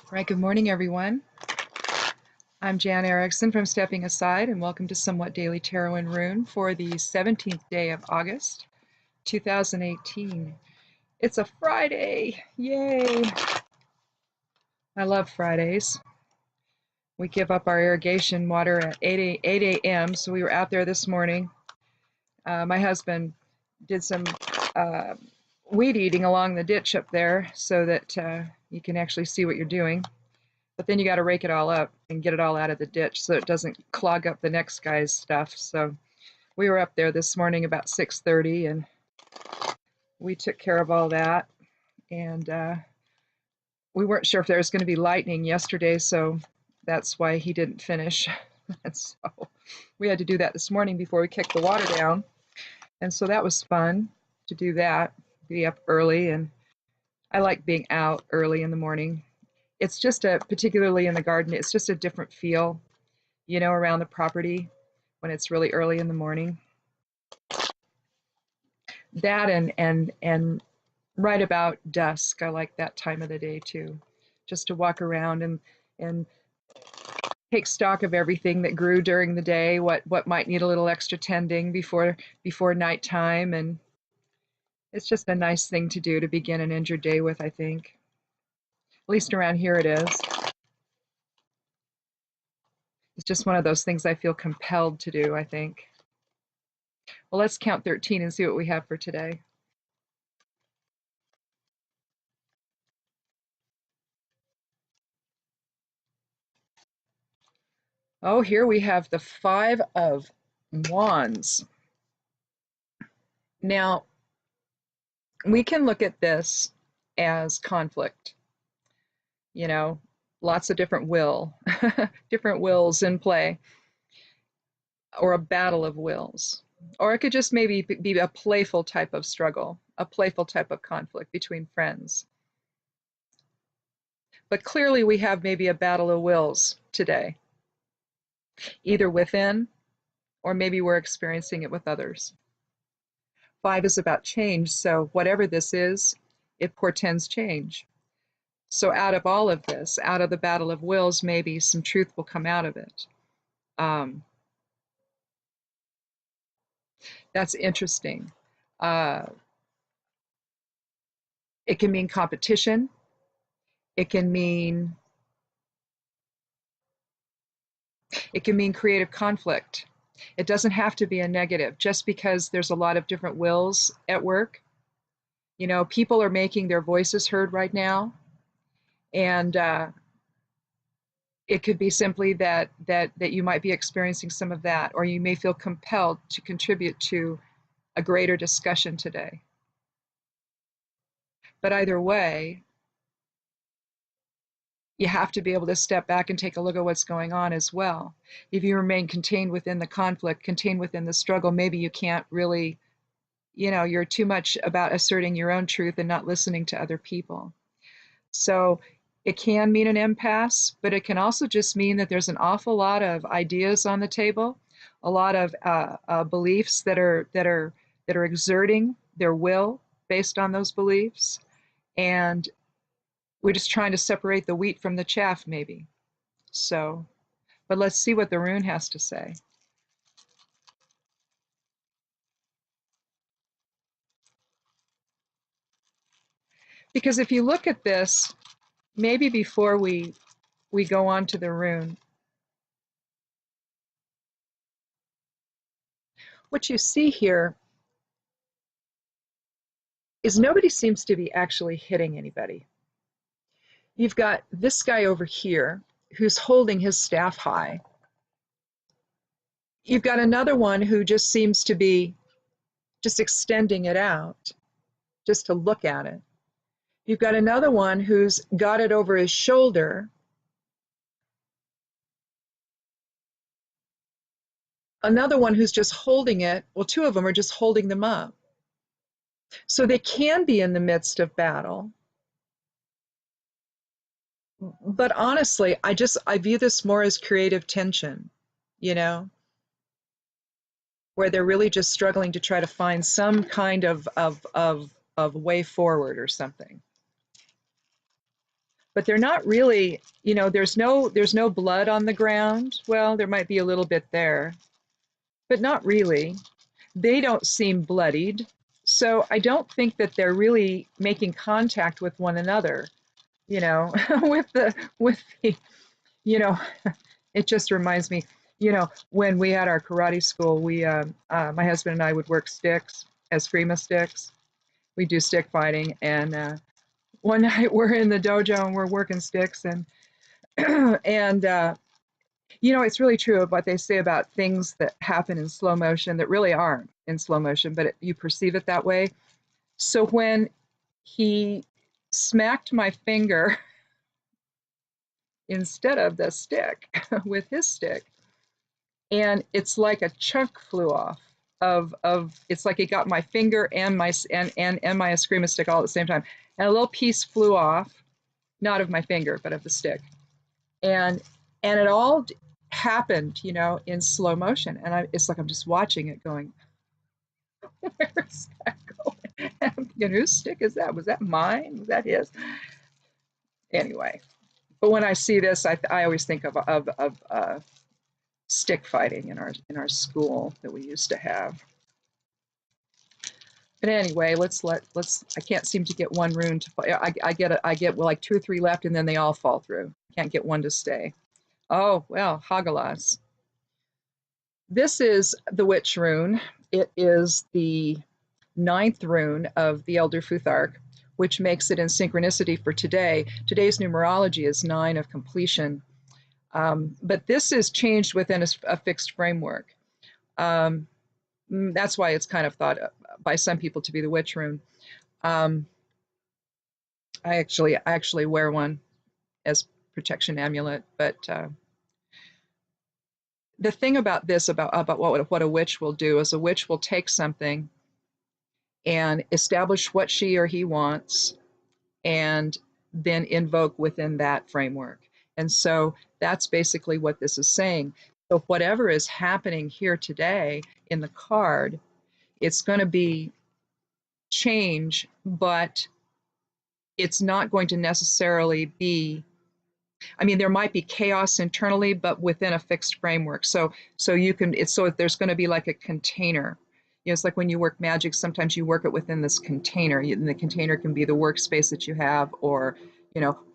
All right, good morning, everyone. I'm Jan Erickson from Stepping Aside, and welcome to Somewhat Daily Tarot and Rune for the 17th day of August, 2018. It's a Friday! Yay! I love Fridays. We give up our irrigation water at 8 a.m., so we were out there this morning. My husband did some weed eating along the ditch up there so that you can actually see what you're doing. But then you got to rake it all up and get it all out of the ditch so it doesn't clog up the next guy's stuff. So we were up there this morning about 6:30 and we took care of all that. And we weren't sure if there was going to be lightning yesterday, so that's why he didn't finish. And so we had to do that this morning before we kicked the water down. And so that was fun to do that, be up early. And I like being out early in the morning. It's just particularly in the garden, it's just a different feel, you know, around the property when it's really early in the morning. That and right about dusk, I like that time of the day too, just to walk around and take stock of everything that grew during the day, what might need a little extra tending before nighttime, and it's just a nice thing to do to begin and end your day with, I think. At least around here it is. It's just one of those things I feel compelled to do, I think. Well, let's count 13 and see what we have for today. Oh, here we have the Five of Wands. Now, we can look at this as conflict. You know, lots of different different wills in play, or a battle of wills. Or it could just maybe be a playful type of struggle, a playful type of conflict between friends. But clearly we have maybe a battle of wills today, either within or maybe we're experiencing it with others. 5 is about change, so whatever this is, it portends change. So out of all of this, out of the battle of wills, maybe some truth will come out of it. That's interesting. It can mean competition. It can mean creative conflict. It doesn't have to be a negative just because there's a lot of different wills at work. You know, people are making their voices heard right now, and it could be simply that you might be experiencing some of that, or you may feel compelled to contribute to a greater discussion today. But either way, you have to be able to step back and take a look at what's going on as well. If you remain contained within the conflict, contained within the struggle, maybe you can't really, you know, you're too much about asserting your own truth and not listening to other people. So it can mean an impasse, but it can also just mean that there's an awful lot of ideas on the table, a lot of beliefs that are exerting their will based on those beliefs, and we're just trying to separate the wheat from the chaff, maybe. So, but let's see what the rune has to say. Because if you look at this, maybe before we go on to the rune, what you see here is nobody seems to be actually hitting anybody. You've got this guy over here who's holding his staff high. You've got another one who just seems to be just extending it out just to look at it. You've got another one who's got it over his shoulder. Another one who's just holding it. Well, two of them are just holding them up. So they can be in the midst of battle. But honestly, I view this more as creative tension, you know, where they're really just struggling to try to find some kind of way forward or something. but they're not really, there's no blood on the ground. Well, there might be a little bit there, but not really. They don't seem bloodied. So I don't think that they're really making contact with one another, with the, you know, it just reminds me, when we had our karate school, my husband and I would work sticks, eskrima sticks. We do stick fighting, and one night we're in the dojo and we're working sticks, and and it's really true of what they say about things that happen in slow motion that really aren't in slow motion, but you perceive it that way. So when he smacked my finger instead of the stick with his stick, and it's like a chunk flew off of it's like it got my finger and my eskrima stick all at the same time, and a little piece flew off, not of my finger but of the stick, and it all happened, in slow motion, and it's like I'm just watching it going, where's that going? And I'm thinking, whose stick is that? Was that mine? Was that his? Anyway, but when I see this, I always think of stick fighting in our school that we used to have. But anyway, let's. I can't seem to get one rune to. I get well, like 2 or 3 left, and then they all fall through. Can't get one to stay. Oh well, Hagalas. This is the Witch rune. It is the 9th rune of the Elder Futhark, which makes it in synchronicity for today. Today's numerology is 9 of completion, but this is changed within a fixed framework. That's why it's kind of thought by some people to be the Witch rune. I actually wear one as protection amulet, but the thing about this, about what a witch will do, is a witch will take something and establish what she or he wants, and then invoke within that framework. And so that's basically what this is saying. So whatever is happening here today in the card, it's going to be change, but it's not going to necessarily be, I mean, there might be chaos internally, but within a fixed framework. So there's going to be like a container. It's like when you work magic, sometimes you work it within this container, and the container can be the workspace that you have, or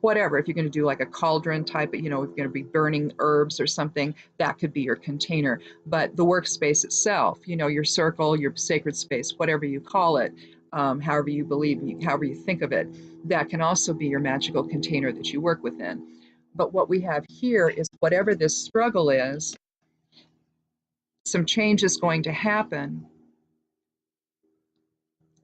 whatever. If you're going to do like a cauldron type, if you're going to be burning herbs or something, that could be your container. But the workspace itself, your circle, your sacred space, whatever you call it, however you believe, however you think of it, that can also be your magical container that you work within. But what we have here is whatever this struggle is, some change is going to happen,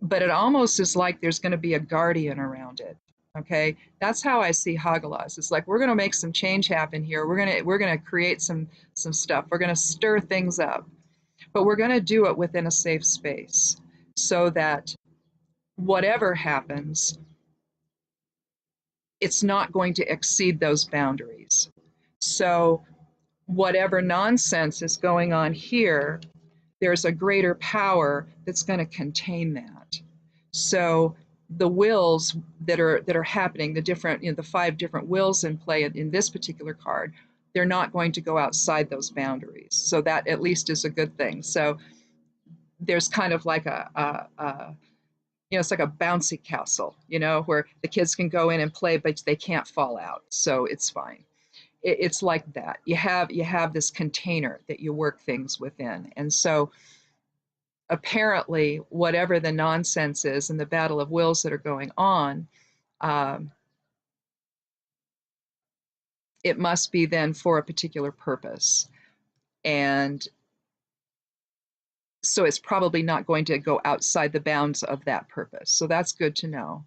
but it almost is like there's going to be a guardian around it. Okay, that's how I see Hagalas. It's like we're going to make some change happen here. We're going to create some stuff. We're going to stir things up, but we're going to do it within a safe space, so that whatever happens, it's not going to exceed those boundaries. So whatever nonsense is going on here, there's a greater power that's going to contain that. So the wills that are happening, the 5 different wills in play in this particular card, they're not going to go outside those boundaries. So that at least is a good thing. So there's kind of like it's like a bouncy castle, where the kids can go in and play, but they can't fall out. So it's fine. It's like that. You have this container that you work things within. And so apparently whatever the nonsense is in the battle of wills that are going on, it must be then for a particular purpose. And so it's probably not going to go outside the bounds of that purpose. So that's good to know.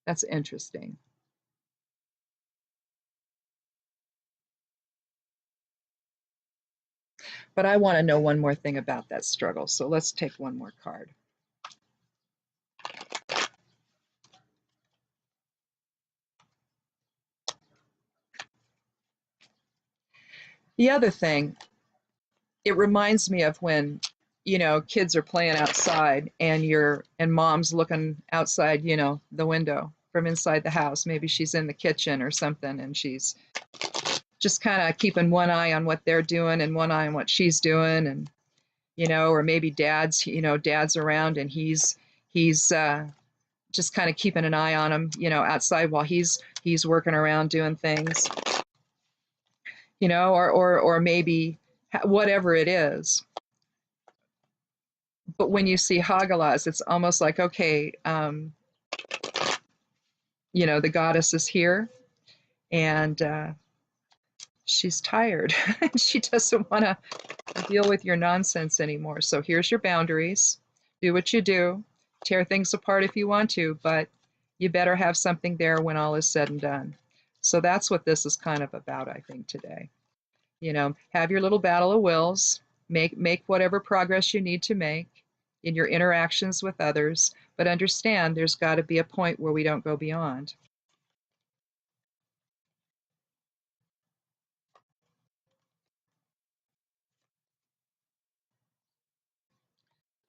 That's interesting. But I want to know one more thing about that struggle. So let's take one more card. The other thing, it reminds me of when, kids are playing outside and mom's looking outside, the window from inside the house. Maybe she's in the kitchen or something, and she's just kind of keeping one eye on what they're doing and one eye on what she's doing, and or maybe dad's around and he's just kind of keeping an eye on him, outside while he's working around doing things, or maybe whatever it is. But when you see Hagalaz, it's almost like, okay, the goddess is here, and she's tired. She doesn't want to deal with your nonsense anymore. So here's your boundaries. Do what you do. Tear things apart if you want to, but you better have something there when all is said and done. So that's what this is kind of about, I think, today. Have your little battle of wills. Make whatever progress you need to make in your interactions with others, but understand there's got to be a point where we don't go beyond.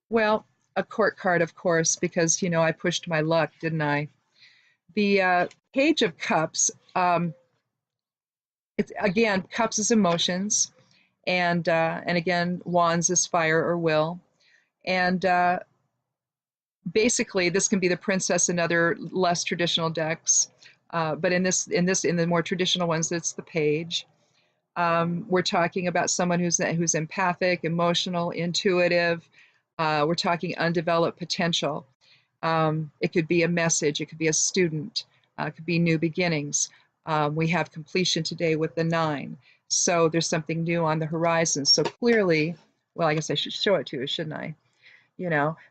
Well, a court card, of course, because, I pushed my luck, didn't I? The Page of Cups, it's again, cups is emotions, and again, wands is fire or will. And basically, this can be the princess in other less traditional decks, but in the more traditional ones, it's the page. We're talking about someone who's empathic, emotional, intuitive. We're talking undeveloped potential. It could be a message. It could be a student. It could be new beginnings. We have completion today with the 9. So there's something new on the horizon. So clearly, well, I guess I should show it to you, shouldn't I?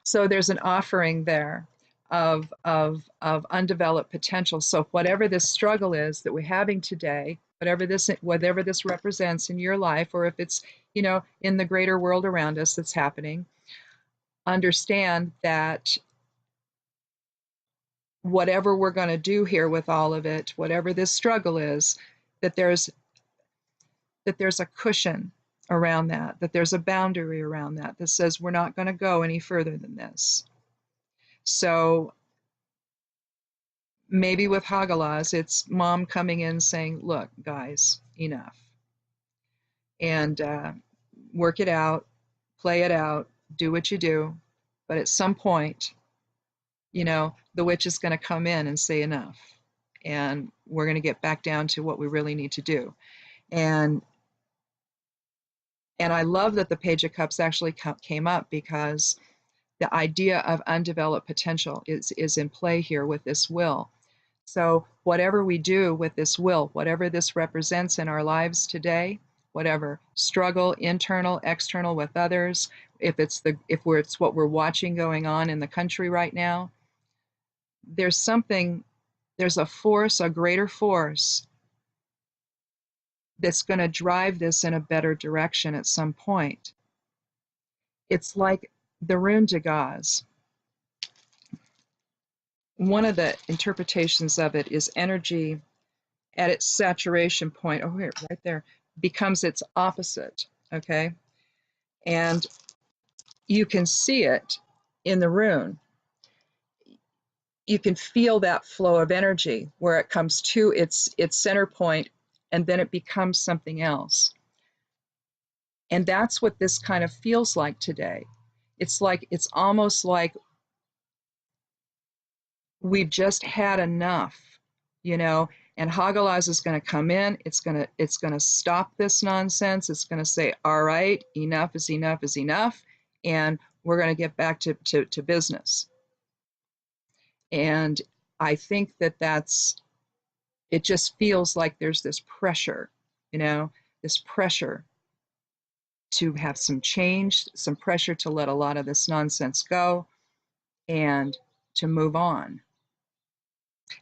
So there's an offering there of undeveloped potential. So whatever this struggle is that we're having today, whatever this represents in your life, or if it's, in the greater world around us that's happening, understand that whatever we're going to do here with all of it, whatever this struggle is, that there's a cushion around that there's a boundary around that says we're not going to go any further than this. So maybe with Hagalaz, it's mom coming in saying, look, guys, enough. And work it out, play it out, do what you do. But at some point, the witch is going to come in and say enough. And we're going to get back down to what we really need to do. And I love that the Page of Cups actually came up, because the idea of undeveloped potential is in play here with this will. So whatever we do with this will, whatever this represents in our lives today, whatever struggle, internal, external, with others, if it's what we're watching going on in the country right now, there's a force, a greater force, that's going to drive this in a better direction at some point. It's like the Rune de Gaz. One of the interpretations of it is energy at its saturation point, here, right there, becomes its opposite, okay? And you can see it in the rune. You can feel that flow of energy where it comes to its center point, and then it becomes something else. And that's what this kind of feels like today. It's almost like we've just had enough, and Hagalaz is going to come in. It's going to stop this nonsense. It's going to say, all right, enough is enough is enough, and we're going to get back to business. And I think it just feels like there's this pressure, this pressure to have some change, some pressure to let a lot of this nonsense go and to move on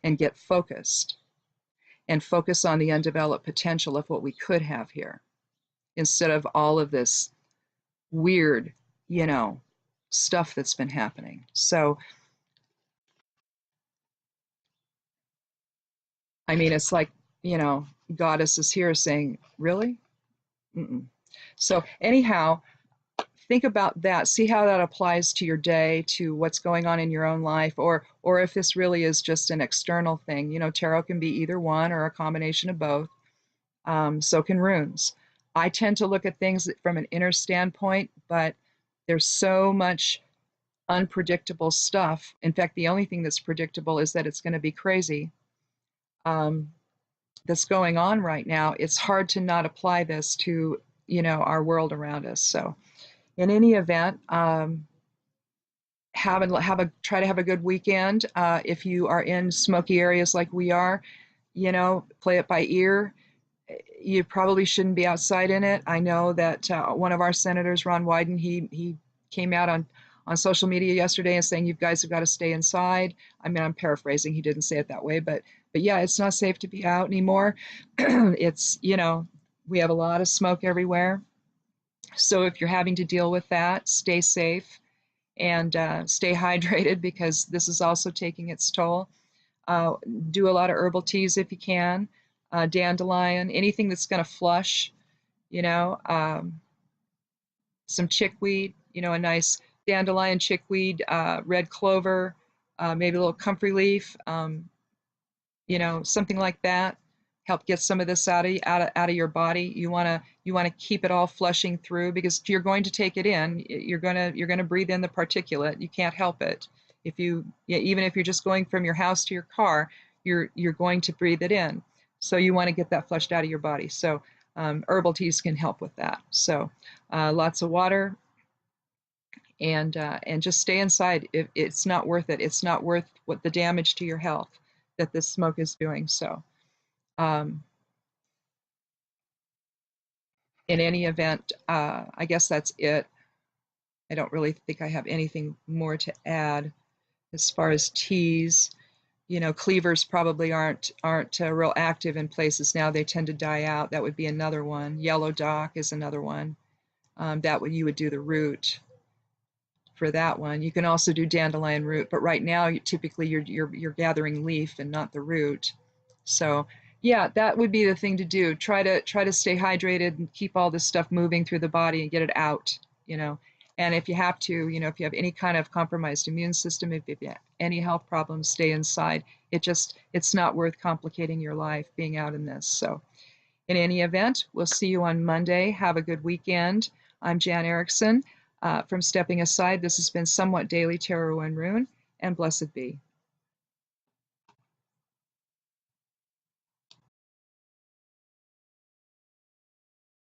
and get focused and focus on the undeveloped potential of what we could have here, instead of all of this weird, stuff that's been happening. So, I mean, it's like, goddess is here saying, really? Mm-mm. So anyhow, think about that. See how that applies to your day, to what's going on in your own life, or if this really is just an external thing. You know, tarot can be either one or a combination of both. So can runes. I tend to look at things from an inner standpoint, but there's so much unpredictable stuff. In fact, the only thing that's predictable is that it's going to be crazy. That's going on right now. It's hard to not apply this to, you know, our world around us. So in any event, try to have a good weekend. If you are in smoky areas like we are, you know, play it by ear. You probably shouldn't be outside in it. I know that one of our senators, Ron Wyden, he came out on social media yesterday and saying you guys have got to stay inside. I mean, I'm paraphrasing. He didn't say it that way, but yeah, it's not safe to be out anymore. It's, you know, we have a lot of smoke everywhere. So if you're having to deal with that, stay safe and stay hydrated, because this is also taking its toll. Do a lot of herbal teas if you can. Dandelion, anything that's going to flush, you know, some chickweed, you know, a nice dandelion, chickweed, red clover, maybe a little comfrey leaf, you know, something like that. Help get some of this out of your body. You want to keep it all flushing through, because you're going to take it in. You're going to breathe in the particulate. You can't help it. If you, even if you're just going from your house to your car, you're going to breathe it in. So you want to get that flushed out of your body. So herbal teas can help with that. So lots of water, and just stay inside. It's not worth it. It's not worth what the damage to your health that this smoke is doing. So in any event, I guess that's it. I don't really think I have anything more to add as far as teas. You know, cleavers probably aren't real active in places now. They tend to die out. That would be another one. Yellow dock is another one. You would do the root for that one. You can also do dandelion root, but right now typically you're gathering leaf and not the root. So yeah, that would be the thing to do. Try to stay hydrated and keep all this stuff moving through the body and get it out, you know. And if you have to, you know, if you have any kind of compromised immune system, if you have any health problems, stay inside. It's not worth complicating your life being out in this. So in any event, we'll see you on Monday. Have a good weekend. I'm Jan Erickson from Stepping Aside. This has been Somewhat Daily Tarot and Rune, and blessed be.